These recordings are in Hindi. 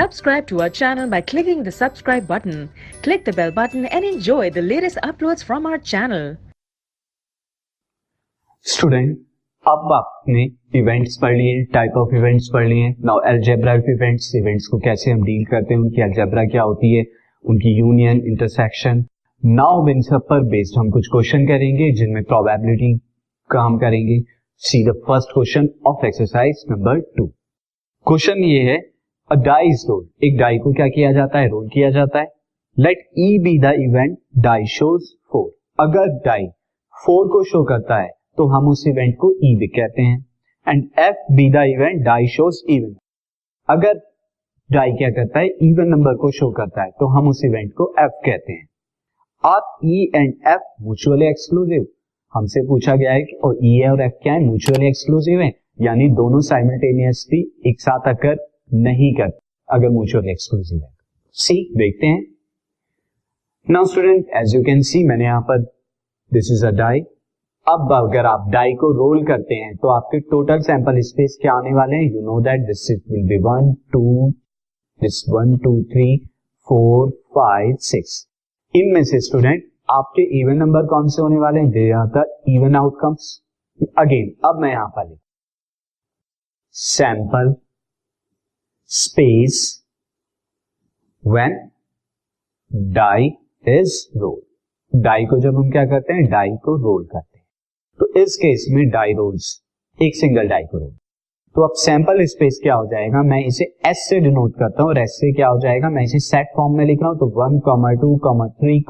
Subscribe to our channel by clicking the subscribe button. Click the bell button and enjoy the latest uploads from our channel. Student, अब आपने इवेंट्स पढ़ लिए, टाइप ऑफ इवेंट्स पढ़ लिए. नाउ अलजेब्रा इवेंट्स, इवेंट्स को कैसे हम डील करते हैं, उनकी अलजेब्रा क्या होती है, उनकी यूनियन, इंटरसेक्शन. नाउ इन सब पर बेस्ड हम कुछ क्वेश्चन करेंगे जिनमें प्रोबेबिलिटी का हम करेंगे. See the first question of exercise number 2. Question ये है, अ डाई इज रोल्ड. एक डाई को क्या किया जाता है, रोल किया जाता है. Let E be the event die shows 4. अगर डाई 4 को शो करता है तो हम उस इवेंट को ई भी कहते हैं. And F be the event die shows even. अगर डाई क्या करता है, इवन नंबर को शो करता है तो हम उस इवेंट को एफ कहते हैं. आप ई एंड एफ म्यूचुअली एक्सक्लूसिव, हमसे पूछा गया है कि और ई और एफ क्या है, म्यूचुअली एक्सक्लूसिव है, यानी दोनों साइमल्टेनियसली एक साथ अगर नहीं करते अगर म्यूचुअली एक्सक्लूसिव है. सी देखते हैं. Now student, as you can see, मैंने यहां पर दिस इज अ डाई. अब अगर आप डाई को रोल करते हैं तो आपके टोटल सैंपल स्पेस क्या आने वाले हैं. You know that this will be 1 2 this 1 2 3 4 5 6. इनमें से स्टूडेंट आपके इवन नंबर कौन से होने वाले हैं, they are the even outcomes. Again अब मैं यहां पर लिख sample space when die is roll. Die को जब हम क्या करते हैं, डाई को रोल करते हैं, तो इस केस में डाई रोल्स, एक सिंगल डाई को रोल. तो अब सैंपल स्पेस क्या हो जाएगा, मैं इसे एस से डिनोट करता हूं और एस से क्या हो जाएगा, मैं इसे सेट फॉर्म में लिख रहा हूं. तो 1, 2, 3,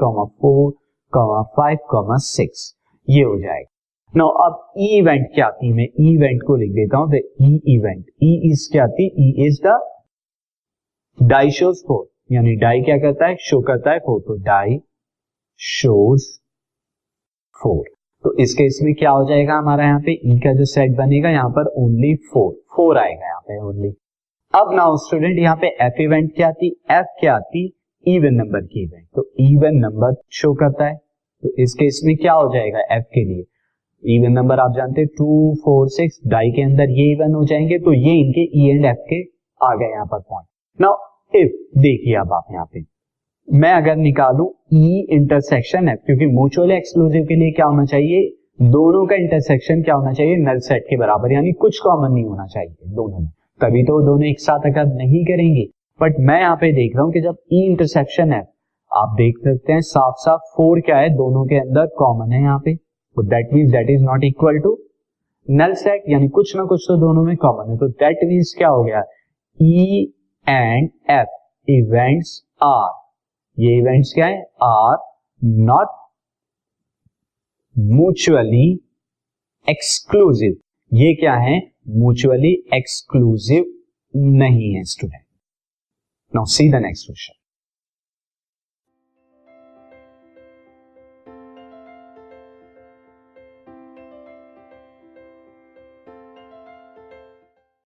4, 5, 6 ये हो जाएगा. नाउ अब ई इवेंट क्या आती है, मैं ई इवेंट को लिख देता हूं. ई इवेंट, ई इज क्या आती है, E is the die shows 4, यानी डाई क्या करता है, शो करता है 4. तो डाई शोज 4. तो इस केस में क्या हो जाएगा हमारा, यहाँ पे ई का जो सेट बनेगा यहाँ पर ओनली 4 आएगा यहाँ पे ओनली. अब नाउ स्टूडेंट यहाँ पे एफ इवेंट क्या आती, एफ क्या आती, इवन नंबर की इवेंट. तो इवन नंबर शो करता है. तो इस केस में क्या हो जाएगा एफ के लिए, इवन नंबर आप जानते हैं 2 4 6, डाई के अंदर ये इवन हो जाएंगे. तो ये इनके ई एंड एफ के आ गए यहाँ पर पॉइंट. नाउ इफ देखिए, अब आप यहाँ पे मैं अगर निकालूं ई इंटरसेक्शन एफ, क्योंकि म्यूचुअली एक्सक्लूसिव के लिए क्या होना चाहिए, दोनों का इंटरसेक्शन क्या होना चाहिए, नल सेट के बराबर, यानी कुछ कॉमन नहीं होना चाहिए दोनों में, तभी तो दोनों एक साथ अगर नहीं करेंगे. बट मैं यहाँ पे देख रहा हूं कि जब ई इंटरसेक्शन है, आप देख सकते हैं साफ साफ 4 क्या है, दोनों के अंदर कॉमन है यहाँ पे. तो that means that is not equal to null set, यानी कुछ ना कुछ तो दोनों में कॉमन है. तो दैट मीन्स क्या हो गया, E and F events are, ये इवेंट्स क्या है, आर नॉट म्यूचुअली एक्सक्लूसिव. ये क्या है, म्यूचुअली एक्सक्लूसिव नहीं है student. Now see the next question.